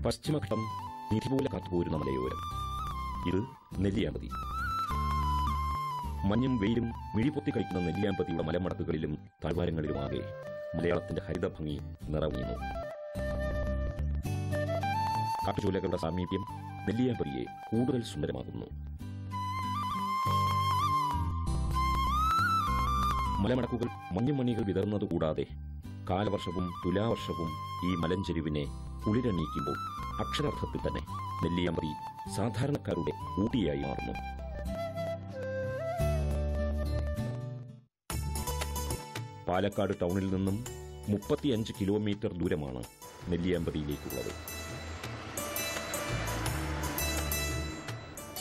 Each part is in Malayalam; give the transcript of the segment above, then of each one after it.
പശ്ചിമഘട്ടം നിധി പോലെ കാത്തുപോരുന്ന മലയോരം. ഇത് നെല്ലിയാമ്പതി. മഞ്ഞും വെയിലും മിഴിപൊത്തി കഴിക്കുന്ന നെല്ലിയാമ്പതിയുടെ മലമടക്കുകളിലും താഴ്വാരങ്ങളിലുമാകെ മലയാളത്തിന്റെ ഹരിതഭംഗി നിറഞ്ഞു. കാട്ടുചോലകളുടെ സാമീപ്യം നെല്ലിയാമ്പതിയെ കൂടുതൽ സുന്ദരമാകുന്നു. മലമടക്കുകൾ മഞ്ഞുമണികൾ വിതർന്നതുകൂടാതെ കാലവർഷവും തുലാവർഷവും ഈ മലഞ്ചെരുവിനെ കുളിരണിയിക്കുമ്പോൾ അക്ഷരാർത്ഥത്തിൽ തന്നെ നെല്ലിയാമ്പതി സാധാരണക്കാരുടെ ഊട്ടിയായി മാറുന്നു. പാലക്കാട് ടൗണിൽ നിന്നും 35 കിലോമീറ്റർ ദൂരമാണ് നെല്ലിയാമ്പതിയിലേക്കുള്ളത്.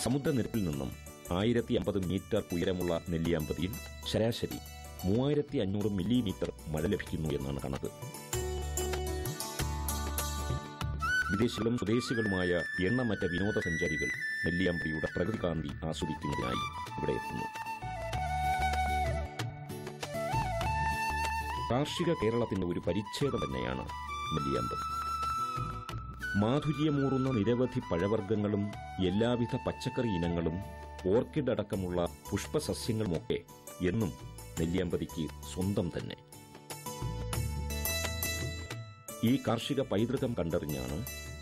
സമുദ്രനിരപ്പിൽ നിന്നും 1050 മീറ്റർ ഉയരമുള്ള നെല്ലിയാമ്പതിയിൽ ശരാശരി 3500 മില്ലിമീറ്റർ മഴ ലഭിക്കുന്നു എന്നാണ് കണക്ക്. വിദേശികളും സ്വദേശികളുമായ എണ്ണമറ്റ വിനോദസഞ്ചാരികൾ നെല്ലിയാമ്പതിയുടെ പ്രകൃതികാന്തി ആസ്വദിക്കുന്നതിനായി ഇവിടെ എത്തുന്നു. കാർഷിക കേരളത്തിന്റെ ഒരു പരിച്ഛേദം തന്നെയാണ് നെല്ലിയാമ്പതി. മാധുര്യമൂറുന്ന നിരവധി പഴവർഗ്ഗങ്ങളും എല്ലാവിധ പച്ചക്കറി ഇനങ്ങളും ഓർക്കിഡ് അടക്കമുള്ള പുഷ്പസസ്യങ്ങളുമൊക്കെ എന്നും നെല്ലിയാമ്പതിക്ക് സ്വന്തം തന്നെ. ഈ കാർഷിക പൈതൃകം കണ്ടറിഞ്ഞാണ്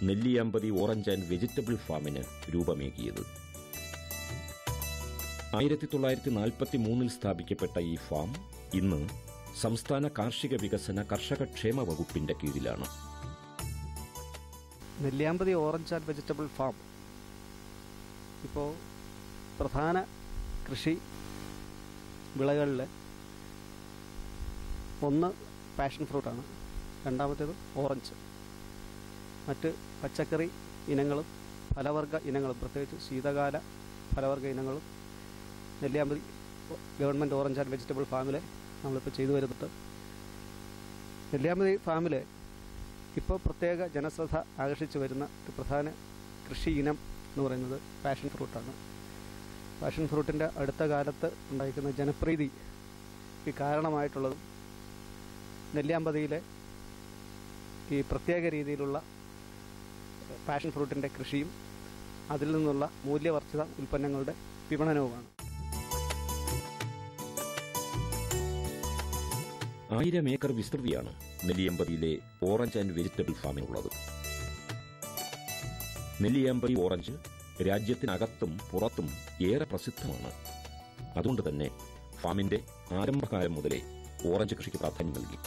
നെല്ലിയാമ്പതി ഓറഞ്ച് ആൻഡ് വെജിറ്റബിൾ ഫാമിന് രൂപമേകിയത്. 1943 സ്ഥാപിക്കപ്പെട്ട ഈ ഫാം ഇന്ന് സംസ്ഥാന കാർഷിക വികസന കർഷകക്ഷേമ വകുപ്പിന്റെ കീഴിലാണ്. Nelliyampathy orange and vegetable farm ഇപ്പോൾ പ്രധാന കൃഷി വിളകളിൽ ഒന്ന് പാഷൻ ഫ്രൂട്ടാണ്, രണ്ടാമത്തേത് ഓറഞ്ച്. മറ്റ് പച്ചക്കറി ഇനങ്ങളും ഫലവർഗ ഇനങ്ങളും പ്രത്യേകിച്ച് ശീതകാല ഫലവർഗ ഇനങ്ങളും Nelliyampathy government orange and vegetable ഫാമിൽ നമ്മളിപ്പോൾ ചെയ്തു വരുന്നുണ്ട്. നെല്ലിയാമ്പതി ഫാമിൽ ഇപ്പോൾ പ്രത്യേക ജനശ്രദ്ധ ആകർഷിച്ചു വരുന്ന ഒരു പ്രധാന കൃഷി ഇനം എന്ന് പറയുന്നത് പാഷൻ ഫ്രൂട്ടാണ്. പാഷൻ ഫ്രൂട്ടിൻ്റെ അടുത്ത കാലത്ത് ഉണ്ടായിരിക്കുന്ന ജനപ്രീതിക്ക് കാരണമായിട്ടുള്ളതും നെല്ലിയാമ്പതിയിലെ ഈ പ്രത്യേക രീതിയിലുള്ള പാഷൻ ഫ്രൂട്ടിൻ്റെ കൃഷിയും അതിൽ നിന്നുള്ള മൂല്യവർദ്ധിത ഉൽപ്പന്നങ്ങളുടെ വിപണനവുമാണ്. 1000 ഏക്കർ വിസ്തൃതിയാണ് നെല്ലിയാമ്പതിയിലെ ഓറഞ്ച് ആൻഡ് വെജിറ്റബിൾ ഫാമിനുള്ളത്. നെല്ലിയാമ്പതി ഓറഞ്ച് രാജ്യത്തിനകത്തും പുറത്തും ഏറെ പ്രസിദ്ധമാണ്. അതുകൊണ്ട് തന്നെ ഫാമിന്റെ ആരംഭകാലം മുതലേ ഓറഞ്ച് കൃഷിക്ക് പ്രാധാന്യം നൽകി.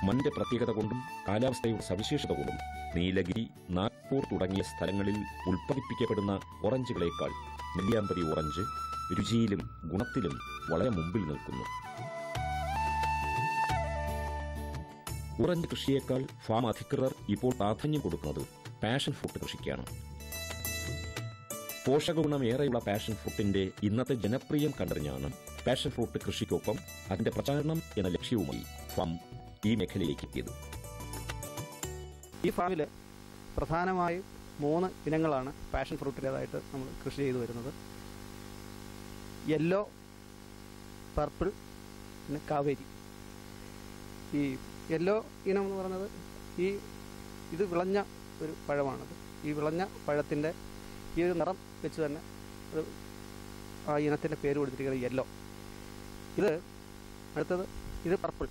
മണ്ണിന്റെ പ്രത്യേകത കൊണ്ടും കാലാവസ്ഥയുടെ സവിശേഷത കൊണ്ടും നീലഗിരി, നാഗ്പൂർ തുടങ്ങിയ സ്ഥലങ്ങളിൽ ഉൽപ്പാദിപ്പിക്കപ്പെടുന്ന ഓറഞ്ചുകളേക്കാൾ നെല്ലിയാമ്പതി ഓറഞ്ച് രുചിയിലും ഗുണത്തിലും വളരെ മുമ്പിൽ നിൽക്കുന്നു. ഓറഞ്ച് കൃഷിയേക്കാൾ ഫാം അധികൃതർ ഇപ്പോൾ പ്രാധാന്യം കൊടുക്കുന്നത് പാഷൻ ഫ്രൂട്ട് കൃഷിക്കാണ്. പോഷകഗുണമേറെയുള്ള പാഷൻ ഫ്രൂട്ടിന്റെ ഇന്നത്തെ ജനപ്രിയം കണ്ടറിഞ്ഞാണ് പാഷൻ ഫ്രൂട്ട് കൃഷിക്കൊപ്പം അതിന്റെ പ്രചാരണം എന്ന ലക്ഷ്യവുമായി ഫാം ഈ മേഖലയിലേക്ക് എത്തിയത്. ഈ ഫാമിൽ പ്രധാനമായും 3 ഇനങ്ങളാണ് പാഷൻ ഫ്രൂട്ടിൻ്റേതായിട്ട് നമ്മൾ കൃഷി ചെയ്തു വരുന്നത്. യെല്ലോ, പർപ്പിൾ, പിന്നെ കാവേരി. ഈ യെല്ലോ ഇനം എന്ന് പറയുന്നത് ഇത് വിളഞ്ഞ ഒരു പഴമാണത്. ഈ വിളഞ്ഞ പഴത്തിൻ്റെ ഈ ഒരു നിറം വെച്ച് തന്നെ അത് ആ ഇനത്തിൻ്റെ പേര് കൊടുത്തിരിക്കുന്നത് യെല്ലോ. ഇത് പർപ്പിൾ.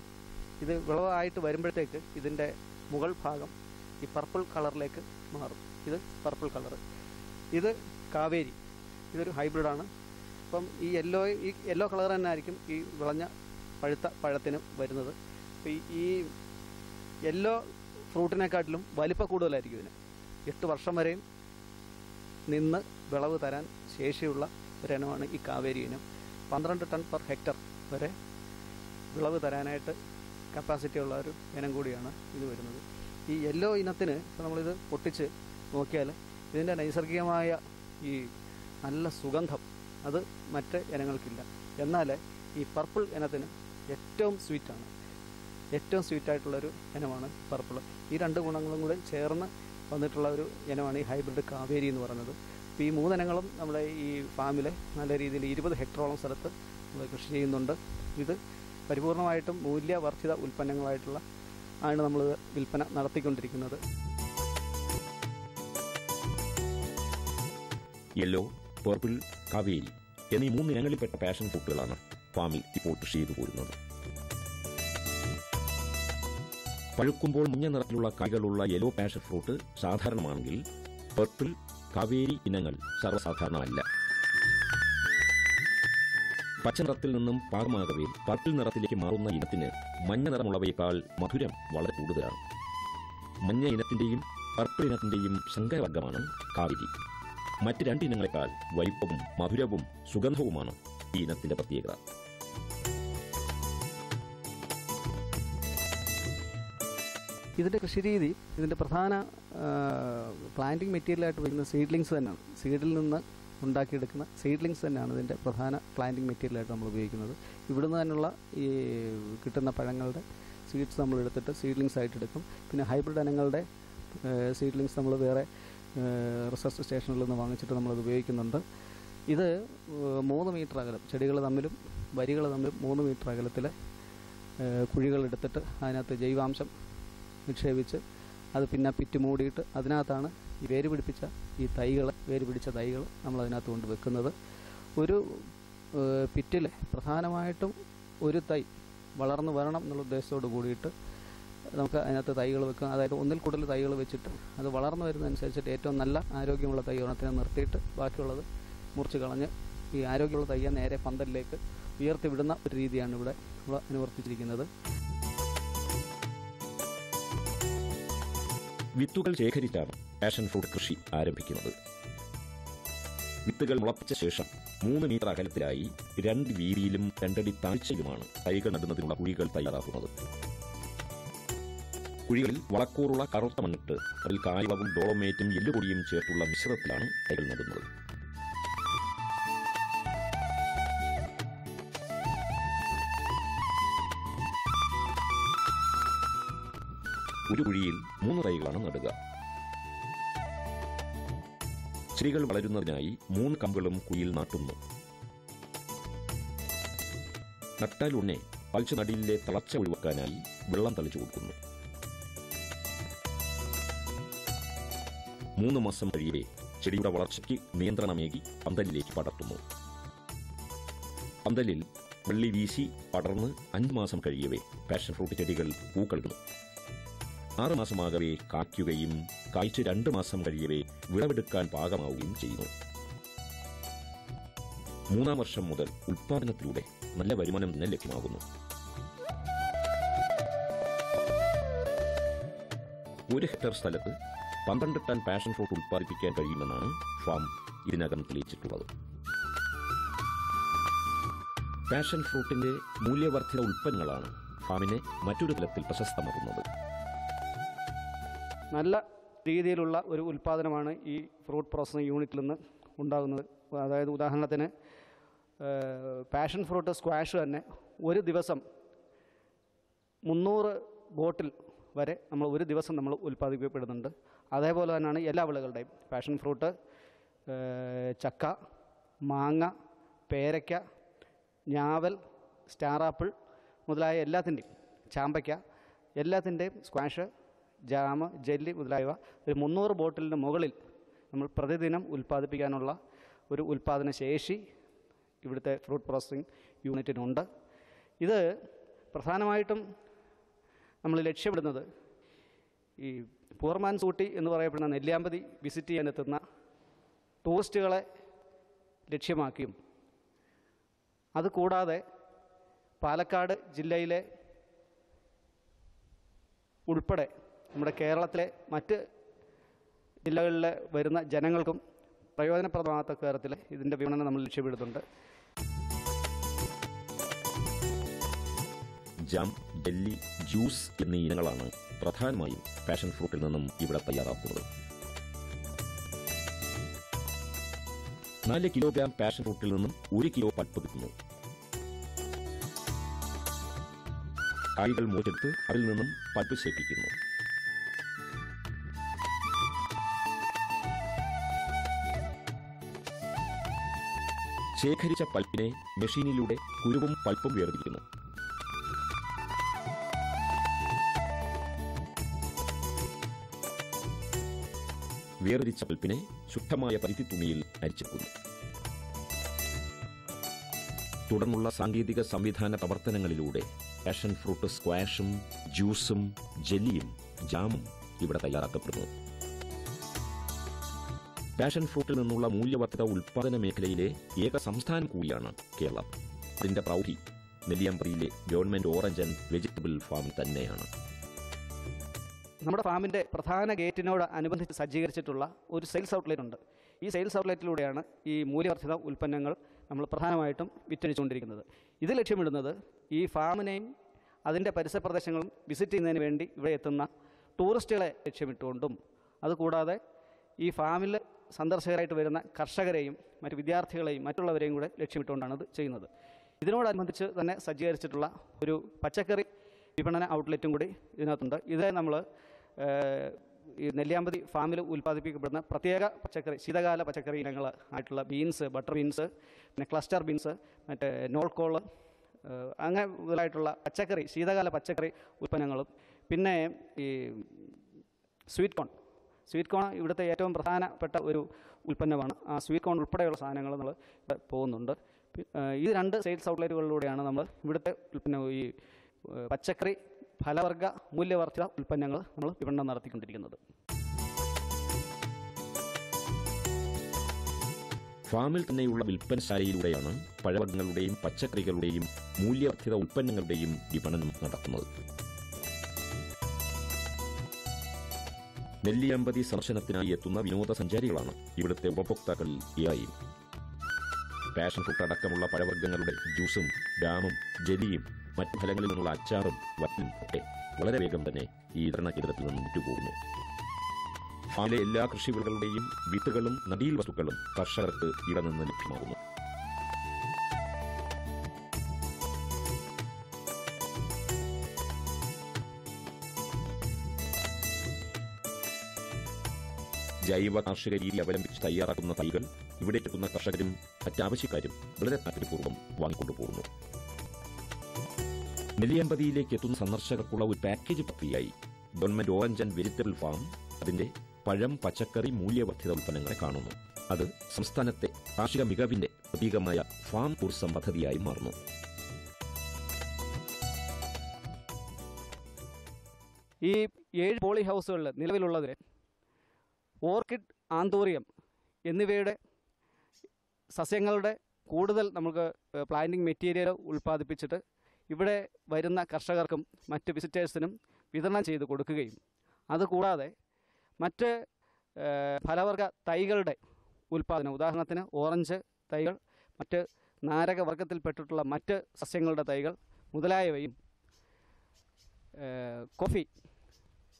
ഇത് വിളവായിട്ട് വരുമ്പോഴത്തേക്ക് ഇതിൻ്റെ മുകൾ ഭാഗം ഈ പർപ്പിൾ കളറിലേക്ക് മാറും. ഇത് പർപ്പിൾ കളർ. ഇത് കാവേരി. ഇതൊരു ഹൈബ്രിഡാണ്. അപ്പം ഈ യെല്ലോ കളർ തന്നെ ആയിരിക്കും ഈ വിളഞ്ഞ പഴുത്ത പഴത്തിന് വരുന്നത്. അപ്പോൾ ഈ യെല്ലോ ഫ്രൂട്ടിനെക്കാട്ടിലും വലിപ്പ കൂടുതലായിരിക്കും ഇതിന്. 8 വർഷം വരെയും നിന്ന് വിളവ് തരാൻ ശേഷിയുള്ള ഒരിനമാണ് ഈ കാവേരി ഇനം. 12 ടൺ പെർ ഹെക്ടർ വരെ വിളവ് തരാനായിട്ട് കപ്പാസിറ്റി ഉള്ള ഒരു ഇനം കൂടിയാണ് ഇത് വരുന്നത്. ഈ യെല്ലോ ഇനത്തിന് ഇപ്പോൾ നമ്മളിത് പൊട്ടിച്ച് നോക്കിയാൽ ഇതിൻ്റെ നൈസർഗികമായ ഈ നല്ല സുഗന്ധം അത് മറ്റ് ഇനങ്ങൾക്കില്ല. എന്നാൽ ഈ പർപ്പിൾ ഇനത്തിന് ഏറ്റവും സ്വീറ്റായിട്ടുള്ളൊരു ഇനമാണ് പർപ്പിൾ. ഈ 2 ഗുണങ്ങളും കൂടെ ചേർന്ന് വന്നിട്ടുള്ള ഒരു ഇനമാണ് ഈ ഹൈബ്രിഡ് കാവേരി എന്ന് പറയുന്നത്. അപ്പോൾ ഈ 3 ഇനങ്ങളും നമ്മുടെ ഈ ഫാമിൽ നല്ല രീതിയിൽ 20 ഹെക്ടറോളം സ്ഥലത്ത് നമ്മൾ കൃഷി ചെയ്യുന്നുണ്ട്. ഇത് പരിപൂർണമായിട്ടും മൂല്യവർദ്ധിത ഉൽപ്പന്നങ്ങളായിട്ടുള്ള ആണ് നമ്മൾ വിൽപ്പന നടത്തിക്കൊണ്ടിരിക്കുന്നത്. യെല്ലോ, പർപ്പിൾ, കാവേരി എന്നീ 3 ഇനങ്ങളിൽപ്പെട്ട പാഷൻ ഫ്രൂട്ടുകളാണ് ഫാമിൽ ഇപ്പോൾ കൃഷി ചെയ്തു പോരുന്നത്. പഴുക്കുമ്പോൾ മഞ്ഞ നിറത്തിലുള്ള കായ്കളുള്ള യെല്ലോ പാഷൻ ഫ്രൂട്ട് സാധാരണമാണെങ്കിൽ പർപ്പിൾ, കാവേരി ഇനങ്ങൾ സർവ്വസാധാരണമല്ല. പച്ച നിറത്തിൽ നിന്നും പാകമാകവേ പർപ്പിൾ നിറത്തിലേക്ക് മാറുന്ന ഇനത്തിന് മഞ്ഞ നിറമുള്ളവയേക്കാൾ മധുരം വളരെ കൂടുതലാണ്. മഞ്ഞ ഇനത്തിന്റെയും പർപ്പിൾ ഇനത്തിന്റെയും സങ്കരവർഗമാണ് കാവേരി. മറ്റ് 2 ഇനങ്ങളെക്കാൾ വലിപ്പവും മധുരവും സുഗന്ധവുമാണ് ഈ ഇനത്തിന്റെ പ്രത്യേകത. ഇതിൻ്റെ കൃഷിരീതി, ഇതിൻ്റെ പ്രധാന പ്ലാന്റിംഗ് മെറ്റീരിയലായിട്ട് വരുന്ന സീഡ്ലിങ്സ് തന്നെയാണ്. സീഡിൽ നിന്ന് ഉണ്ടാക്കിയെടുക്കുന്ന സീഡ്ലിങ്സ് തന്നെയാണ് ഇതിൻ്റെ പ്രധാന പ്ലാന്റിംഗ് മെറ്റീരിയലായിട്ട് നമ്മൾ ഉപയോഗിക്കുന്നത്. ഇവിടുന്ന് തന്നെയുള്ള ഈ കിട്ടുന്ന പഴങ്ങളുടെ സീഡ്സ് നമ്മൾ എടുത്തിട്ട് സീഡ്ലിങ്സ് ആയിട്ട് എടുക്കും. പിന്നെ ഹൈബ്രിഡ് ഇനങ്ങളുടെ സീഡ്ലിങ്സ് നമ്മൾ വേറെ റിസർച്ച് സ്റ്റേഷനിൽ നിന്ന് വാങ്ങിച്ചിട്ട് നമ്മളത് ഉപയോഗിക്കുന്നുണ്ട്. ഇത് 3 മീറ്റർ അകലം, ചെടികൾ തമ്മിലും വരികൾ തമ്മിലും 3 മീറ്റർ അകലത്തിൽ കുഴികളെടുത്തിട്ട് അതിനകത്ത് ജൈവാംശം നിക്ഷേപിച്ച് അത് പിന്നെ പിറ്റ് മൂടിയിട്ട് അതിനകത്താണ് ഈ വേര് പിടിച്ച തൈകൾ നമ്മൾ അതിനകത്ത് കൊണ്ട് വെക്കുന്നത്. ഒരു പിറ്റിൽ പ്രധാനമായിട്ടും ഒരു തൈ വളർന്നു വരണം എന്നുള്ള ഉദ്ദേശത്തോട് കൂടിയിട്ട് നമുക്ക് അതിനകത്ത് തൈകൾ വെക്കാം. അതായത് ഒന്നിൽ കൂടുതൽ തൈകൾ വെച്ചിട്ട് അത് വളർന്നു വരുന്നതനുസരിച്ചിട്ട് ഏറ്റവും നല്ല ആരോഗ്യമുള്ള തൈ ഒരെണ്ണത്തിനെ നിർത്തിയിട്ട് ബാക്കിയുള്ളത് മുറിച്ച് കളഞ്ഞ് ഈ ആരോഗ്യമുള്ള തൈയെ നേരെ പന്തലിലേക്ക് ഉയർത്തി വിടുന്ന ഒരു രീതിയാണ് ഇവിടെ അനുവർത്തിച്ചിരിക്കുന്നത്. വിത്തുകൾ ശേഖരിച്ചാണ് പാഷൻ ഫ്രൂട്ട് കൃഷി ആരംഭിക്കുന്നത്. വിത്തുകൾ മുളപ്പിച്ച ശേഷം 3 മീറ്റർ അകലത്തിലായി 2 വീതിയിലും 2 അടി താഴ്ചയിലുമാണ് തൈകൾ നടുന്നതിനുള്ള കുഴികൾ തയ്യാറാക്കുന്നത്. കുഴികളിൽ വളക്കൂറുള്ള കറുത്ത മണ്ണിട്ട് അതിൽ കായവളവും ഡോളമേറ്റും എല്ലുപൊടിയും ചേർത്തുള്ള മിശ്രിതത്തിലാണ് തൈകൾ നടുന്നത്. ഒരു കുഴിയിൽ 3 തൈകളാണ് നടുക. ചെടികൾ വളരുന്നതിനായി 3 കമ്പുകളും കുഴിയിൽ നാട്ടുന്നു. നട്ടാലുടനെ പലിച്ച നടിയിലെ തളർച്ച ഒഴിവാക്കാനായി വെള്ളം തളിച്ചു കൊടുക്കുന്നു. 3 മാസം കഴിയവേ ചെടിയുടെ വളർച്ചയ്ക്ക് നിയന്ത്രണമേകി പന്തലിലേക്ക് പടർത്തുന്നു. പന്തലിൽ വെള്ളി വീശി പടർന്ന് 5 മാസം കഴിയവേ പാഷൻ ഫ്രൂട്ട് ചെടികൾ പൂക്കളിടുന്നു. 6 മാസമാകവേ കായ്ക്കുകയും കായ്ച്ച് 2 മാസം കഴിയവേ വിളവെടുക്കാൻ പാകമാവുകയും ചെയ്യുന്നു. 3-ാം വർഷം മുതൽ ഉൽപ്പാദനത്തിലൂടെ നല്ല വരുമാനം തന്നെ ലഭ്യമാകുന്നു. 1 ഹെക്ടർ സ്ഥലത്ത് 12 ടൺ പാഷൻ ഫ്രൂട്ട് ഉൽപ്പാദിപ്പിക്കാൻ കഴിയുമെന്നാണ് ഫാം ഇതിനകം തെളിയിച്ചിട്ടുള്ളത്. പാഷൻ ഫ്രൂട്ടിന്റെ മൂല്യവർദ്ധിത ഉൽപ്പന്നങ്ങളാണ് ഫാമിനെ മറ്റൊരു തലത്തിൽ പ്രശസ്തമാക്കുന്നത്. നല്ല രീതിയിലുള്ള ഒരു ഉൽപ്പാദനമാണ് ഈ ഫ്രൂട്ട് പ്രോസസ്സിംഗ് യൂണിറ്റിൽ നിന്ന് ഉണ്ടാകുന്നത്. അതായത് ഉദാഹരണത്തിന് പാഷൻ ഫ്രൂട്ട് സ്ക്വാഷ് തന്നെ ഒരു ദിവസം 300 ബോട്ടിൽ വരെ ഒരു ദിവസം നമ്മൾ ഉൽപ്പാദിപ്പിക്കപ്പെടുന്നുണ്ട്. അതേപോലെ തന്നെയാണ് എല്ലാ വിളകളുടെയും പാഷൻ ഫ്രൂട്ട്, ചക്ക, മാങ്ങ, പേരയ്ക്ക, ഞാവൽ, സ്റ്റാർ ആപ്പിൾ മുതലായ എല്ലാത്തിൻ്റെയും, ചാമ്പയ്ക്ക, എല്ലാത്തിൻ്റെയും സ്ക്വാഷ്, ജാമ്, ജെല്ലി മുതലായവ ഒരു 300 ബോട്ടിലിന് മുകളിൽ നമ്മൾ പ്രതിദിനം ഉൽപ്പാദിപ്പിക്കാനുള്ള ഒരു ഉൽപ്പാദന ശേഷി ഇവിടുത്തെ ഫ്രൂട്ട് പ്രോസസ്സിംഗ് യൂണിറ്റിനുണ്ട്. ഇത് പ്രധാനമായിട്ടും നമ്മൾ ലക്ഷ്യമിടുന്നത് ഈ പൂർമാൻസ് ഊട്ടി എന്ന് പറയപ്പെടുന്ന നെല്ലിയാമ്പതി വിസിറ്റ് ചെയ്യാനെത്തുന്ന ടൂറിസ്റ്റുകളെ ലക്ഷ്യമാക്കിയും അതുകൂടാതെ പാലക്കാട് ജില്ലയിലെ ഉൾപ്പെടെ നമ്മുടെ കേരളത്തിലെ മറ്റ് ജില്ലകളിൽ വരുന്ന ജനങ്ങൾക്കും പ്രയോജനപ്രദമാകത്ത തരത്തിൽ ഇതിൻ്റെ വിപണനം നമ്മൾ ലക്ഷ്യമിടുന്നുണ്ട്. ജാം, ജെല്ലി, ജ്യൂസ് എന്നീ ഇനങ്ങളാണ് പ്രധാനമായും പാഷൻ ഫ്രൂട്ടിൽ നിന്നും ഇവിടെ തയ്യാറാക്കുന്നത്. 4 കിലോഗ്രാം പാഷൻ ഫ്രൂട്ടിൽ നിന്നും 1 കിലോ പൾപ്പ് കിട്ടുന്നു. കായ്കൾ മുറിച്ചെടുത്ത് അതിൽ നിന്നും പൾപ്പ് ശേഖരിക്കുന്നു. ശേഖരിച്ച പൾപ്പിനെ മെഷീനിലൂടെ കുരുവും പൾപ്പും വേർതിരിക്കുന്നു. വേർതിരിച്ച പൽപ്പിനെ ശുദ്ധമായ പരുത്തി തുണിയിൽ അരിച്ചെടുക്കുന്നു. തുടർന്നുള്ള സാങ്കേതിക സംവിധാന പ്രവർത്തനങ്ങളിലൂടെ പാഷൻ ഫ്രൂട്ട് സ്ക്വാഷും ജ്യൂസും ജെല്ലിയും ജാമും ഇവിടെ തയ്യാറാക്കപ്പെടുന്നു. പാഷൻ ഫ്രൂട്ടിൽ നിന്നുള്ള മൂല്യവർദ്ധിത ഉൽപ്പാദന മേഖലയിലെ ഏക സംസ്ഥാനം കൂടിയാണ് കേരളം. അതിന്റെ പ്രൗഢി നെല്ലിയാമ്പതിയിലെ government orange and vegetable farm തന്നെയാണ്. നമ്മുടെ ഫാമിൻ്റെ പ്രധാന ഗേറ്റിനോട് അനുബന്ധിച്ച് സജ്ജീകരിച്ചിട്ടുള്ള ഒരു സെയിൽസ് ഔട്ട്ലെറ്റ് ഉണ്ട്. ഈ സെയിൽസ് ഔട്ട്ലെറ്റിലൂടെയാണ് ഈ മൂല്യവർദ്ധിത ഉൽപ്പന്നങ്ങൾ നമ്മൾ പ്രധാനമായിട്ടും വിറ്റഴിച്ചുകൊണ്ടിരിക്കുന്നത്. ഇത് ലക്ഷ്യമിടുന്നത് ഈ ഫാമിനെയും അതിൻ്റെ പരിസര പ്രദേശങ്ങളും വിസിറ്റ് ചെയ്യുന്നതിന് വേണ്ടി ഇവിടെ എത്തുന്ന ടൂറിസ്റ്റുകളെ ലക്ഷ്യമിട്ടുകൊണ്ടും അതുകൂടാതെ ഈ ഫാമിൽ സന്ദർശകരായിട്ട് വരുന്ന കർഷകരെയും മറ്റ് വിദ്യാർത്ഥികളെയും മറ്റുള്ളവരെയും കൂടെ ലക്ഷ്യമിട്ടുകൊണ്ടാണ് ഇത് ചെയ്യുന്നത്. ഇതിനോടനുബന്ധിച്ച് തന്നെ സജ്ജീകരിച്ചിട്ടുള്ള ഒരു പച്ചക്കറി വിപണന ഔട്ട്ലെറ്റും കൂടി ഇതിനകത്തുണ്ട്. ഇത് നമ്മൾ ഈ നെല്ലിയാമ്പതി ഫാമിൽ ഉൽപ്പാദിപ്പിക്കപ്പെടുന്ന പ്രത്യേക പച്ചക്കറി ശീതകാല പച്ചക്കറി ഇനങ്ങൾ ആയിട്ടുള്ള ബീൻസ്, ബട്ടർ ബീൻസ്, പിന്നെ ക്ലസ്റ്റർ ബീൻസ്, മറ്റേ നോൾക്കോള്, അങ്ങനെ മുതലായിട്ടുള്ള പച്ചക്കറി ശീതകാല പച്ചക്കറി ഉൽപ്പന്നങ്ങളും, പിന്നെ ഈ സ്വീറ്റ് കോൺ ഇവിടുത്തെ ഏറ്റവും പ്രധാനപ്പെട്ട ഒരു ഉൽപ്പന്നമാണ്. ആ സ്വീറ്റ് കോൺ ഉൾപ്പെടെയുള്ള സാധനങ്ങൾ നമ്മൾ ഇവിടെ പോകുന്നുണ്ട്. ഈ രണ്ട് സെയിൽസ് ഔട്ട്ലെറ്റുകളിലൂടെയാണ് നമ്മൾ ഇവിടുത്തെ ഉൽപ്പന്നം ഈ പച്ചക്കറി ഫലവർഗ മൂല്യവർദ്ധിത ഉൽപ്പന്നങ്ങൾ നമ്മൾ വിപണനം നടത്തിക്കൊണ്ടിരിക്കുന്നത്. ഫാമിൽ തന്നെയുള്ള വിൽപ്പനശാലയിലൂടെയാണ് പഴവർഗ്ഗങ്ങളുടെയും പച്ചക്കറികളുടെയും മൂല്യവർദ്ധിത ഉൽപ്പന്നങ്ങളുടെയും വിപണനം നടത്തുന്നത്. നെല്ലിയാമ്പതി സന്ദർശനത്തിനായി എത്തുന്ന വിനോദസഞ്ചാരികളാണ് ഇവിടുത്തെ ഉപഭോക്താക്കളിൽ ഏറെയും. പാഷൻ ഫ്രൂട്ട് അടക്കമുള്ള പഴവർഗ്ഗങ്ങളുടെ ജ്യൂസും ജാമും ജെല്ലിയും മറ്റു ഫലങ്ങളിൽ നിന്നുള്ള അച്ചാറും വറ്റും ഒക്കെ വളരെ വേഗം തന്നെ ഈ വിതരണ കേന്ദ്രത്തിൽ നിന്ന് വിറ്റുപോകുന്നു. ഫാമിലെ എല്ലാ കൃഷിവിളകളുടെയും വിത്തുകളും നടീൽ വസ്തുക്കളും കർഷകർക്ക് ഇവിടെ നിന്ന് ലഭ്യമാകുന്നു. ജൈവ കാർഷിക രീതി അവലംബിച്ച് തയ്യാറാക്കുന്ന തൈകൾ ഇവിടെ എത്തുന്ന കർഷകരും മറ്റാവശ്യക്കാരും വളരെ താല്പര്യപൂർവ്വം വാങ്ങിക്കൊണ്ടുപോകുന്നു. നെല്ലിയാമ്പതിയിലേക്ക് എത്തുന്ന സന്ദർശകർക്കുള്ള ഒരു പാക്കേജ് പദ്ധതിയായി government orange and vegetable farm അതിന്റെ പഴം, പച്ചക്കറി, മൂല്യവർദ്ധിത ഉൽപ്പന്നങ്ങളെ കാണുന്നു. അത് സംസ്ഥാനത്തെ കാർഷിക മികവിന്റെ പ്രതീകമായ ഫാം ടൂറിസം പദ്ധതിയായി മാറുന്നു. ഈ 7 പോളി ഹൗസുകളിൽ നിലവിലുള്ളതിൽ ഓർക്കിഡ്, ആന്തൂറിയം എന്നിവയുടെ സസ്യങ്ങളുടെ കൂടുതൽ നമുക്ക് പ്ലാന്റിംഗ് മെറ്റീരിയൽ ഉൽപ്പാദിപ്പിച്ചിട്ട് ഇവിടെ വരുന്ന കർഷകർക്കും മറ്റ് വിസിറ്റേഴ്സിനും വിതരണം ചെയ്ത് കൊടുക്കുകയും അതുകൂടാതെ മറ്റ് ഫലവർഗ തൈകളുടെ ഉൽപ്പാദനം, ഉദാഹരണത്തിന് ഓറഞ്ച് തൈകൾ, മറ്റ് നാരകവർഗത്തിൽപ്പെട്ടിട്ടുള്ള മറ്റ് സസ്യങ്ങളുടെ തൈകൾ മുതലായവയും,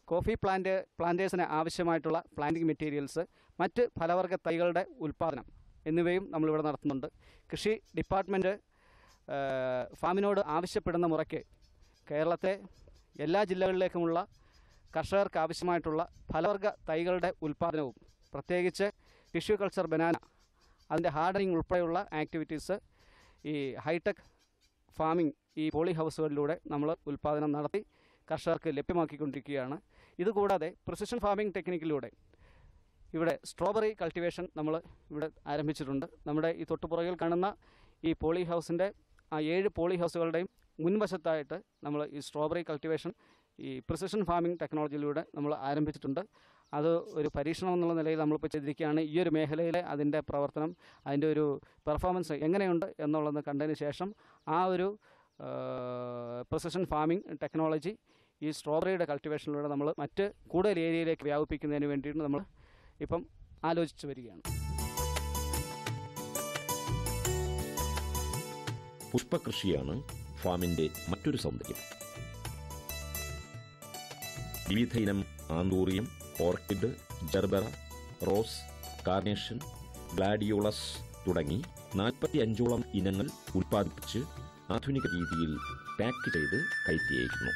കോഫി പ്ലാന്റേഴ്സിന് ആവശ്യമായിട്ടുള്ള പ്ലാന്റിംഗ് മെറ്റീരിയൽസ്, മറ്റ് ഫലവർഗ തൈകളുടെ ഉൽപ്പാദനം എന്നിവയും നമ്മളിവിടെ നടത്തുന്നുണ്ട്. കൃഷി ഡിപ്പാർട്ട്മെൻറ്റ് ഫാമിനോട് ആവശ്യപ്പെടുന്ന മുറയ്ക്ക് കേരളത്തെ എല്ലാ ജില്ലകളിലേക്കുമുള്ള കർഷകർക്ക് ആവശ്യമായിട്ടുള്ള ഫലവർഗ തൈകളുടെ ഉൽപ്പാദനവും പ്രത്യേകിച്ച് ടിഷ്യൂ കൾച്ചർ ബനാന അതിൻ്റെ ഹാർഡനിങ് ഉൾപ്പെടെയുള്ള ആക്ടിവിറ്റീസ് ഈ ഹൈടെക് ഫാമിംഗ് ഈ പോളി ഹൗസുകളിലൂടെ നമ്മൾ ഉൽപ്പാദനം നടത്തി കർഷകർക്ക് ലഭ്യമാക്കിക്കൊണ്ടിരിക്കുകയാണ്. ഇതുകൂടാതെ പ്രിസിഷൻ ഫാമിംഗ് ടെക്നിക്കിലൂടെ ഇവിടെ സ്ട്രോബെറി കൾട്ടിവേഷൻ നമ്മൾ ഇവിടെ ആരംഭിച്ചിട്ടുണ്ട്. നമ്മുടെ ഈ തൊട്ടുപുറകിൽ കാണുന്ന ഈ പോളി ഹൗസിൻ്റെ ആ 7 പോളി ഹൗസുകളുടെയും മുൻവശത്തായിട്ട് നമ്മൾ ഈ സ്ട്രോബെറി കൾട്ടിവേഷൻ ഈ പ്രിസിഷൻ ഫാമിംഗ് ടെക്നോളജിയിലൂടെ നമ്മൾ ആരംഭിച്ചിട്ടുണ്ട്. അത് ഒരു പരീക്ഷണം എന്നുള്ള നിലയിൽ നമ്മളിപ്പോൾ ചെയ്തിരിക്കുകയാണ്. ഈ ഒരു മേഖലയിലെ അതിൻ്റെ പ്രവർത്തനം, അതിൻ്റെ ഒരു പെർഫോമൻസ് എങ്ങനെയുണ്ട് എന്നുള്ളത് കണ്ടതിന് ശേഷം ആ ഒരു പ്രിസിഷൻ ഫാമിംഗ് ടെക്നോളജി ഈ സ്ട്രോബെറിയുടെ കൾട്ടിവേഷനിലൂടെ നമ്മൾ മറ്റ് കൂടുതൽ ഏരിയയിലേക്ക് വ്യാപിപ്പിക്കുന്നതിന് വേണ്ടിയിട്ട് നമ്മൾ ഇപ്പം ആലോചിച്ച് വരികയാണ്. പുഷ്പകൃഷിയാണ് ഫാമിന്റെ മറ്റൊരു സൗന്ദര്യം. വിവിധ ഇനം anthurium, orchid, gerbera, rose, carnation, gladiolus തുടങ്ങി 45ഓളം ഇനങ്ങൾ ഉൽപ്പാദിപ്പിച്ച് ആധുനിക രീതിയിൽ പാക്ക് ചെയ്ത് കയറ്റി അയക്കുന്നു.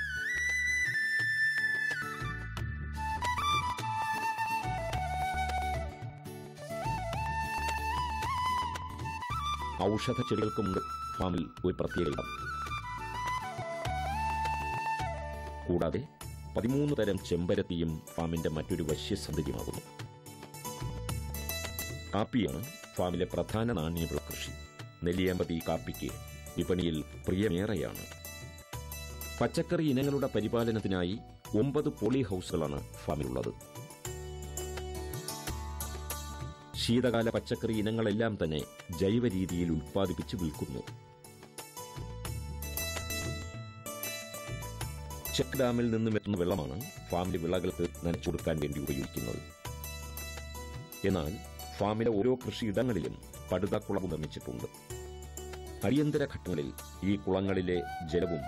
ഔഷധ ചെടികൾക്കുമുണ്ട് ഫാമിൽ ഒരു പ്രത്യേക ഇടം. കൂടാതെ 13 തരം ചെമ്പരത്തിയും ഫാമിന്റെ മറ്റൊരു വശ്യ സൗന്ദര്യമാകുന്നു. കാപ്പിയാണ് ഫാമിലെ പ്രധാന നാണ്യവിള കൃഷി. നെല്ലിയാമ്പതി കാപ്പിക്ക് വിപണിയിൽ പ്രിയമേറെയാണ്. പച്ചക്കറി ഇനങ്ങളുടെ പരിപാലനത്തിനായി 9 പോളി ഹൗസുകളാണ് ഫാമിലുള്ളത്. ശീതകാല പച്ചക്കറി ഇനങ്ങളെല്ലാം തന്നെ ജൈവ രീതിയിൽ ഉൽപ്പാദിപ്പിച്ച് വിൽക്കുന്നു. ചെക്ക് ഡാമിൽ നിന്നും എത്തുന്ന വെള്ളമാണ് ഫാമിലെ വിളകൾക്ക് നനച്ചു കൊടുക്കാൻ വേണ്ടി ഉപയോഗിക്കുന്നത്. എന്നാൽ ഫാമിലെ ഓരോ കൃഷിയിടങ്ങളിലും പടുതക്കുളവ് നിർമ്മിച്ചിട്ടുണ്ട്. അടിയന്തര ഘട്ടങ്ങളിൽ ഈ കുളങ്ങളിലെ ജലവും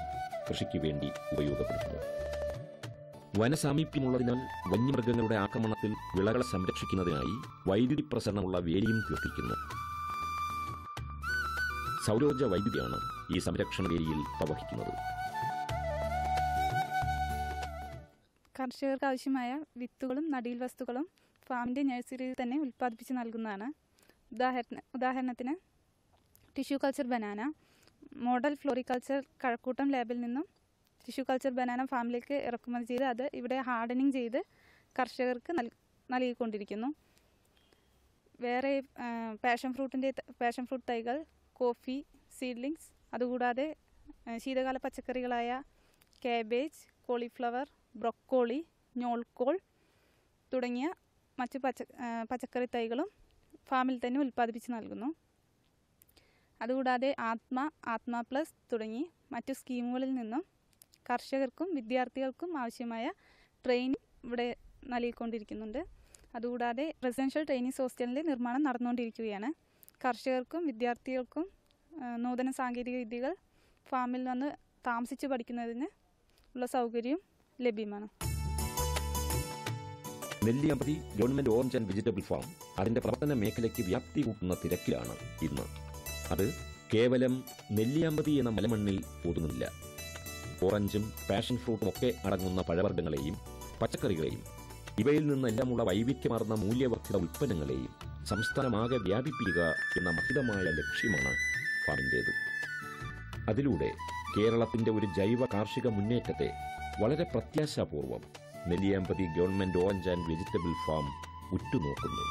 കൃഷിക്ക് വേണ്ടി ഉപയോഗപ്പെടുത്തുന്നു. വനസാമീപ്യമുള്ളതിനാൽ വന്യമൃഗങ്ങളുടെ ആക്രമണത്തിൽ വിളകളെ സംരക്ഷിക്കുന്നതിനായി വൈദ്യുതി പ്രസരണമുള്ള വേലിയും തീർപ്പിക്കുന്നു. സൗരോർജ്ജ വൈദ്യുതിയാണ് ഈ സംരക്ഷണ വേലിയിൽ പ്രവഹിക്കുന്നത്. കർഷകർക്ക് ആവശ്യമായ വിത്തുകളും നടീൽ വസ്തുക്കളും ഫാമിൻ്റെ നഴ്സറിയിൽ തന്നെ ഉൽപ്പാദിപ്പിച്ച് നൽകുന്നതാണ്. ഉദാഹരണത്തിന് tissue culture banana, model floriculture Kazhakkoottam ലാബിൽ നിന്നും ടിഷ്യൂ കൾച്ചർ ബനാന ഫാമിലേക്ക് ഇറക്കുമതി ചെയ്ത് അത് ഇവിടെ ഹാർഡനിങ് ചെയ്ത് കർഷകർക്ക് നൽകിക്കൊണ്ടിരിക്കുന്നു. വേറെ പാഷൻ ഫ്രൂട്ട് തൈകൾ, കോഫി സീഡ്ലിങ്സ്, അതുകൂടാതെ ശീതകാല പച്ചക്കറികളായ കാബേജ്, കോളിഫ്ലവർ, ബ്രൊക്കോളി, ഞോൾക്കോൾ തുടങ്ങിയ മറ്റ് പച്ചക്കറി തൈകളും ഫാമിൽ തന്നെ ഉൽപ്പാദിപ്പിച്ച് നൽകുന്നു. അതുകൂടാതെ ആത്മ പ്ലസ് തുടങ്ങി മറ്റു സ്കീമുകളിൽ നിന്നും കർഷകർക്കും വിദ്യാർത്ഥികൾക്കും ആവശ്യമായ ട്രെയിനിങ് ഇവിടെ നൽകിക്കൊണ്ടിരിക്കുന്നുണ്ട്. അതുകൂടാതെ റെസിഡൻഷ്യൽ ട്രെയിനിങ് ഹോസ്റ്റലിൻ്റെ നിർമ്മാണം നടന്നുകൊണ്ടിരിക്കുകയാണ്. കർഷകർക്കും വിദ്യാർത്ഥികൾക്കും നൂതന സാങ്കേതിക വിദ്യകൾ ഫാമിൽ വന്ന് താമസിച്ച് പഠിക്കുന്നതിന് ഉള്ള സൗകര്യവും ലഭ്യമാണ്. Nelliyampathy government orange and vegetable farm അതിന്റെ പ്രവർത്തന മേഖലയ്ക്ക് വ്യാപ്തി കൂട്ടുന്ന തിരക്കിലാണ് ഇന്ന്. അത് കേവലം നെല്ലിയാമ്പതി എന്ന മലമണ്ണിൽ ഒതുങ്ങുന്നില്ല. ഓറഞ്ചും പാഷൻ ഫ്രൂട്ടും ഒക്കെ അടങ്ങുന്ന പഴവർഗ്ഗങ്ങളെയും പച്ചക്കറികളെയും ഇവയിൽ നിന്നെല്ലാമുള്ള വൈവിധ്യമാർന്ന മൂല്യവർദ്ധിത ഉൽപ്പന്നങ്ങളെയും സംസ്ഥാനമാകെ വ്യാപിപ്പിക്കുക എന്ന മഹിതമായ ലക്ഷ്യമാണ് ഫാമിൻ്റേത്. അതിലൂടെ കേരളത്തിന്റെ ഒരു ജൈവ കാർഷിക മുന്നേറ്റത്തെ വളരെ പ്രത്യാശാപൂർവം Nelliyampathy government orange and vegetable farm ഉറ്റുനോക്കുന്നു.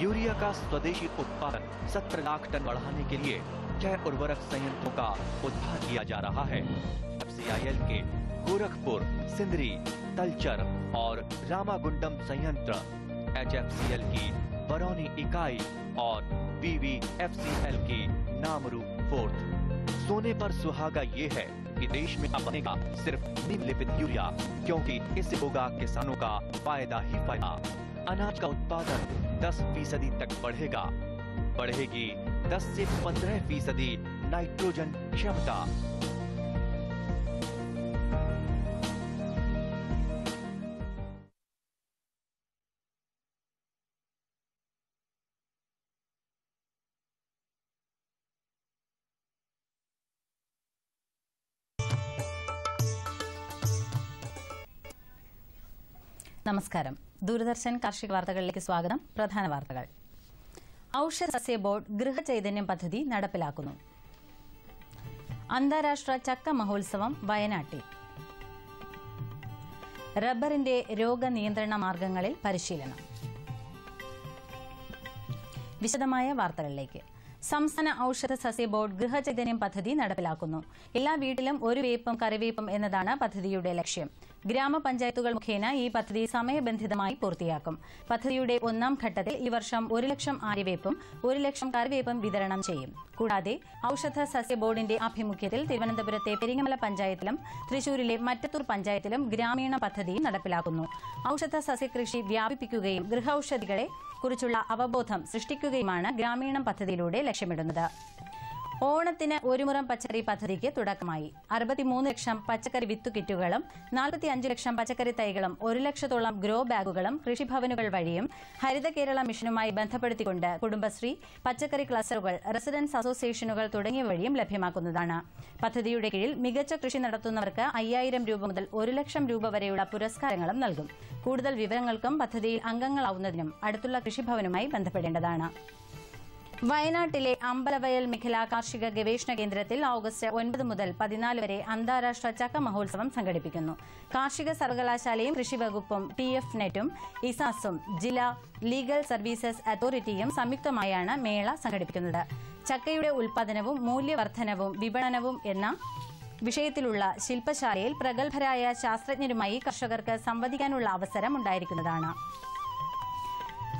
यूरिया का स्वदेशी उत्पादन 17 लाख टन बढ़ाने के लिए 6 उर्वरक संयंत्रों का उद्धार किया जा रहा है। FCIL के गोरखपुर, सिंदरी, तलचर और रामागुंडम संयंत्र, HFCL की बरौनी इकाई और BVFCL की नामरू फोर्थ। सोने पर सुहागा ये है कि देश में अब बनेगा सिर्फ नीम लेपित यूरिया, क्योंकि इससे होगा किसानों का फायदा ही फायदा। अनाज का उत्पादन 10% तक बढ़ेगा। बढ़ेगी 10 से 15% नाइट्रोजन क्षमता। നമസ്കാരം. ദൂരദർശൻ കാർഷിക വാർത്തകളിലേക്ക് സ്വാഗതം. പ്രധാന വാർത്തകൾ. ഔഷധ സസ്യ ബോർഡ് ഗൃഹചൈതന്യം പദ്ധതി നടപ്പിലാക്കുന്നു. അന്താരാഷ്ട്ര ചക്ക മഹോത്സവം വയനാട്ടിൽ. റബ്ബറിന്റെ രോഗനിയന്ത്രണ മാർഗങ്ങളിൽ പരിശീലനം. വിശദമായ വാർത്തകളിലേക്ക്. സംസ്ഥാന ഔഷധ സസ്യ ബോർഡ് ഗൃഹചൈതന്യം പദ്ധതി നടപ്പിലാക്കുന്നു. എല്ലാ വീട്ടിലും ഒരു വേപ്പും കറിവേപ്പും എന്നതാണ് പദ്ധതിയുടെ ലക്ഷ്യം. ഗ്രാമപഞ്ചായത്തുകൾ മുഖേന ഈ പദ്ധതി സമയബന്ധിതമായി പൂർത്തിയാക്കും. പദ്ധതിയുടെ ഒന്നാം ഘട്ടത്തിൽ ഈ വർഷം 1 ലക്ഷം ആര്യവേപ്പും 1 ലക്ഷം കറിവേപ്പും വിതരണം ചെയ്യും. കൂടാതെ ഔഷധ സസ്യ ബോർഡിന്റെ ആഭിമുഖ്യത്തിൽ തിരുവനന്തപുരത്തെ പെരിങ്ങമല പഞ്ചായത്തിലും തൃശൂരിലെ മറ്റത്തൂർ പഞ്ചായത്തിലും ഗ്രാമീണ പദ്ധതി നടപ്പിലാക്കുന്നു. ഔഷധ സസ്യകൃഷി വ്യാപിപ്പിക്കുകയും ഗൃഹൌഷധികളെ കുറിച്ചുള്ള അവബോധം സൃഷ്ടിക്കുകയുമാണ് ഗ്രാമീണ പദ്ധതിയിലൂടെ ലക്ഷ്യമിടുന്നത്. ഓണത്തിന് ഒരു മുറം പച്ചക്കറി പദ്ധതിക്ക് തുടക്കമായി. 63 ലക്ഷം പച്ചക്കറി വിത്തു കിറ്റുകളും 45 ലക്ഷം പച്ചക്കറി തൈകളും 1 ലക്ഷത്തോളം ഗ്രോ ബാഗുകളും കൃഷിഭവനുകൾ വഴിയും ഹരിത കേരള മിഷനുമായി ബന്ധപ്പെടുത്തിക്കൊണ്ട് കുടുംബശ്രീ, പച്ചക്കറി ക്ലസ്റ്ററുകൾ, റെസിഡൻസ് അസോസിയേഷനുകൾ തുടങ്ങിയ വഴിയും ലഭ്യമാക്കുന്നതാണ്. പദ്ധതിയുടെ കീഴിൽ മികച്ച കൃഷി നടത്തുന്നവർക്ക് 5000 രൂപ മുതൽ 1 ലക്ഷം രൂപ വരെയുള്ള പുരസ്കാരങ്ങളും നൽകും. കൂടുതൽ വിവരങ്ങൾക്കും പദ്ധതിയിൽ അംഗങ്ങളാവുന്നതിനും അടുത്തുള്ള കൃഷിഭവനുമായി ബന്ധപ്പെടേണ്ടതാണ്. വയനാട്ടിലെ അമ്പലവയൽ മേഖലാ കാർഷിക ഗവേഷണ കേന്ദ്രത്തിൽ ഓഗസ്റ്റ് 9 മുതൽ 14 വരെ അന്താരാഷ്ട്ര ചക്ക മഹോത്സവം സംഘടിപ്പിക്കുന്നു. കാർഷിക സർവകലാശാലയും കൃഷിവകുപ്പും TFNET-ഉം ഇസാസും ജില്ലാ ലീഗൽ സർവീസസ് അതോറിറ്റിയും സംയുക്തമായാണ് മേള സംഘടിപ്പിക്കുന്നത്. ചക്കയുടെ ഉൽപാദനവും മൂല്യവർദ്ധനവും വിപണനവും എന്ന വിഷയത്തിലുള്ള ശില്പശാലയിൽ പ്രഗത്ഭരായ ശാസ്ത്രജ്ഞരുമായി കർഷകർക്ക് സംവദിക്കാനുള്ള അവസരം ഉണ്ടായിരിക്കുന്നതാണ്.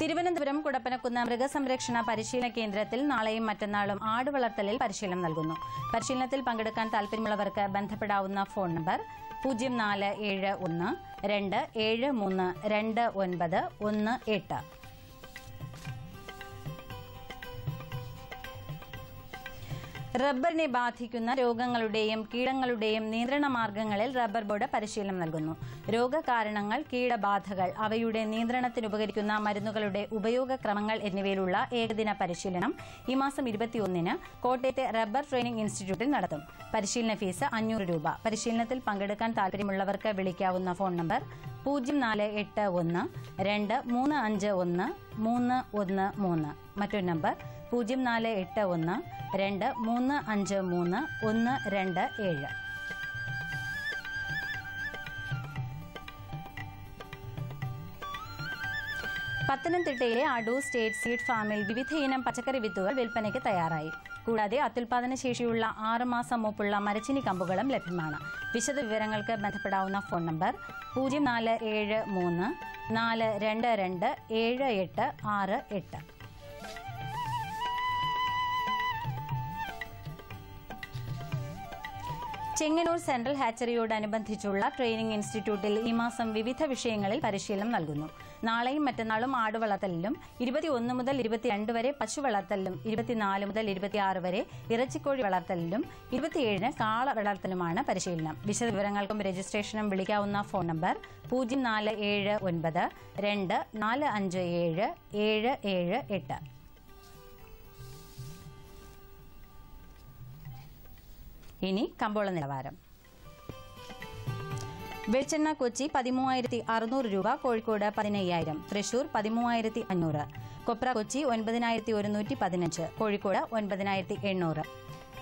തിരുവനന്തപുരം കുടപ്പനക്കുന്ന് മൃഗസംരക്ഷണ പരിശീലന കേന്ദ്രത്തിൽ നാളെയും മറ്റന്നാളും ആട് വളർത്തലിൽ പരിശീലനം നൽകുന്നു. പരിശീലനത്തിൽ പങ്കെടുക്കാൻ താൽപര്യമുള്ളവർക്ക് ബന്ധപ്പെടാവുന്ന ഫോൺ നമ്പർ 0471 273 2918. റബ്ബറിനെ ബാധിക്കുന്ന രോഗങ്ങളുടെയും കീടങ്ങളുടെയും നിയന്ത്രണ മാർഗങ്ങളിൽ റബ്ബർ ബോർഡ് പരിശീലനം നൽകുന്നു. രോഗകാരണങ്ങൾ, കീടബാധകൾ, അവയുടെ നിയന്ത്രണത്തിന് ഉപകരിക്കുന്ന മരുന്നുകളുടെ ഉപയോഗക്രമങ്ങൾ എന്നിവയിലുള്ള ഏകദിന പരിശീലനം ഈ മാസം 21-ന് കോട്ടയത്തെ റബ്ബർ ട്രെയിനിംഗ് ഇൻസ്റ്റിറ്റ്യൂട്ടിൽ നടത്തും. പരിശീലന ഫീസ് 500 രൂപ. പരിശീലനത്തിൽ പങ്കെടുക്കാൻ താൽപര്യമുള്ളവർക്ക് വിളിക്കാവുന്ന ഫോൺ നമ്പർ 0481 2351 313. മറ്റൊരു നമ്പർ 0481 2353 127. പത്തനംതിട്ടയിലെ അടൂർ സ്റ്റേറ്റ് സീഡ് ഫാമിൽ വിവിധയിനം പച്ചക്കറി വിത്തുകൾ വിൽപ്പനയ്ക്ക് തയ്യാറായി. കൂടാതെ അത്യുൽപാദന ശേഷിയുള്ള 6 മാസം മൂപ്പുള്ള മരച്ചിനി കമ്പുകളും ലഭ്യമാണ്. വിശദ വിവരങ്ങൾക്ക് ബന്ധപ്പെടാവുന്ന ഫോൺ നമ്പർ 0473 422 7868. ചെങ്ങന്നൂർ സെൻട്രൽ ഹാച്ചറിയോടനുബന്ധിച്ചുള്ള ട്രെയിനിംഗ് ഇൻസ്റ്റിറ്റ്യൂട്ടിൽ ഈ മാസം വിവിധ വിഷയങ്ങളിൽ പരിശീലനം നൽകുന്നു. നാളെയും മറ്റന്നാളും ആട് വളർത്തലിലും 21 മുതൽ 22 വരെ പശു വളർത്തലിലും 24 മുതൽ 26 വരെ ഇറച്ചിക്കോഴി വളർത്തലിലും 27-ന് കാള വളർത്തലുമാണ് പരിശീലനം. വിശദവിവരങ്ങൾക്കും രജിസ്ട്രേഷനും വിളിക്കാവുന്ന ഫോൺ നമ്പർ 0479 2457 778. ഇനി കമ്പോള നിലവാരം. വെളിച്ചെണ്ണ കൊച്ചി 13,600 രൂപ, കോഴിക്കോട് 15,000, തൃശൂർ 13,500, കൊപ്ര കൊച്ചി 9,115, കോഴിക്കോട് 9,800,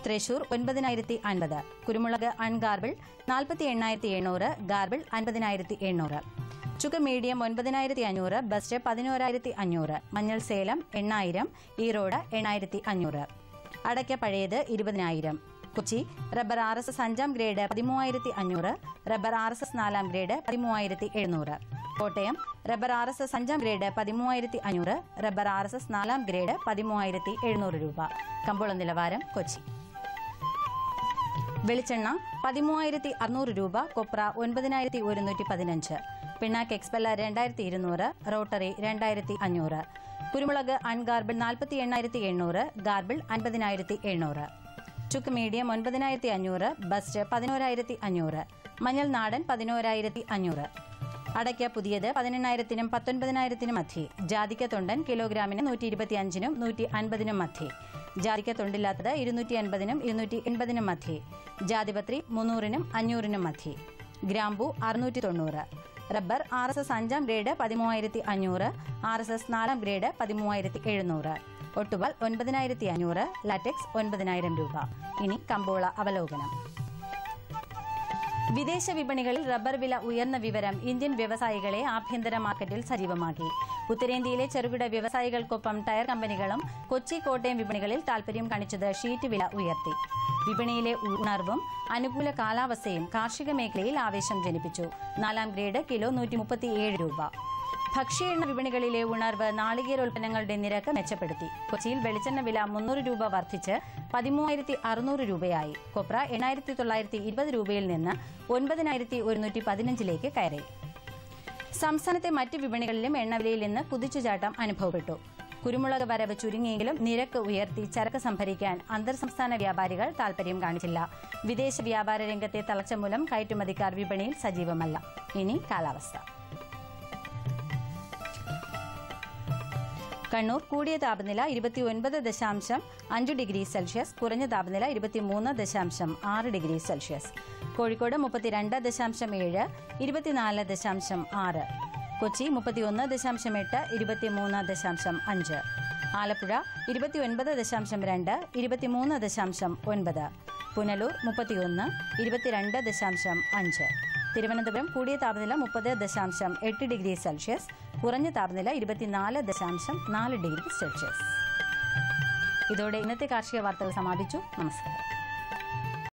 തൃശൂർ 9,050, കുരുമുളക് അൺഗാർബിൾ 48,800, ഗാർബിൾ 50,800, ചുക്ക് മീഡിയം 9,500, ബസ്റ്റ് 11,500, മഞ്ഞൾ സേലം 8,000, ഈറോഡ് 8,500, അടയ്ക്ക പഴയത് 20,000. Kochi rubber RSS 5ാം grade 13,500, rubber RSS 4ാം grade 13,700. Kottayam rubber RSS 5ാം grade 13,500, rubber RSS 4ാം grade 13,700 രൂപ. കമ്പോള നിലവാരം കൊച്ചി. വെളിച്ചെണ്ണ 13,600 രൂപ, കൊപ്ര 9,115, പിണ്ണാക്ക് എക്സ്പെല്ലർ 2,200, റോട്ടറി 2,500, കുരുമുളക് അൺഗാർബിൾ 48,800, ഗാർബിൾ 50,700, ചുക്ക് മീഡിയം 9,500, ബസ്റ്റ് 11,500, മഞ്ഞൾ നാടൻ 11,500, അടയ്ക്ക പുതിയത് 18,000-നും 19,000-നും മധ്യേ, ജാതിക്ക തൊണ്ടൻ കിലോഗ്രാമിന് 125-നും 150-നും മധ്യേ, ജാതിക്ക തൊണ്ടില്ലാത്തത് 250-നും 280-നും മധ്യേ, ജാതിപത്രി 300-നും 500-നും മധ്യേ, ഗ്രാമ്പു 690, rubber RSS 5ാം grade 13,500, RSS 4ാം grade 13,700, ഒട്ടുപാൽ 9,500, latex 9,000 രൂപ. ഇനി കമ്പോള അവലോകനം. വിദേശ വിപണികളിൽ റബ്ബർ വില ഉയർന്ന വിവരം ഇന്ത്യൻ വ്യവസായികളെ ആഭ്യന്തര മാർക്കറ്റിൽ സജീവമാക്കി. ഉത്തരേന്ത്യയിലെ ചെറുകിട വ്യവസായികൾക്കൊപ്പം ടയർ കമ്പനികളും കൊച്ചി കോട്ടയം വിപണികളിൽ താൽപര്യം കാണിച്ചത് ഷീറ്റ് വില ഉയർത്തി. വിപണിയിലെ ഉണർവും അനുകൂല കാലാവസ്ഥയും കാർഷിക മേഖലയിൽ ആവേശം ജനിപ്പിച്ചു. 4ാം ഗ്രേഡ് കിലോ 137 രൂപ. ഭക്ഷ്യ എണ്ണ വിപണികളിലെ ഉണർവ് നാളികേരോൽപ്പന്നങ്ങളുടെ നിരക്ക് മെച്ചപ്പെടുത്തി. കൊച്ചിയിൽ വെളിച്ചെണ്ണ വില 300 രൂപ വർദ്ധിച്ച് 13,600 രൂപയായി. കൊപ്ര 8,920 രൂപയിൽ നിന്ന് 9,115 കയറി. സംസ്ഥാനത്തെ മറ്റ് വിപണികളിലും എണ്ണവിലയിൽ നിന്ന് കുതിച്ചുചാട്ടം അനുഭവപ്പെട്ടു. കുരുമുളക് വരവ് ചുരുങ്ങിയെങ്കിലും നിരക്ക് ഉയർത്തി ചരക്ക് സംഭരിക്കാൻ അന്തർ സംസ്ഥാന വ്യാപാരികൾ താൽപര്യം കാണിച്ചില്ല. വിദേശ വ്യാപാര രംഗത്തെ തളർച്ച മൂലം കയറ്റുമതിക്കാർ വിപണിയിൽ സജീവമല്ല. ഇനി കാലാവസ്ഥ. കണ്ണൂർ കൂടിയ താപനില 29.5 ഡിഗ്രി സെൽഷ്യസ്, കുറഞ്ഞ താപനില 23.6 ഡിഗ്രി സെൽഷ്യസ്. കോഴിക്കോട് 32.7, 24.6. കൊച്ചി 31.8, 23.5. ആലപ്പുഴ 29.2, 23.9. പുനലൂർ 31, 22.5. തിരുവനന്തപുരം കൂടിയ താപനില 30.8 ഡിഗ്രി സെൽഷ്യസ്, കുറഞ്ഞ താപനില 24.4 ഡിഗ്രി സെൽഷ്യസ്. ഇതോടെ ഇന്നത്തെ കാർഷിക വാർത്തകൾ സമാപിച്ചു. നമസ്കാരം.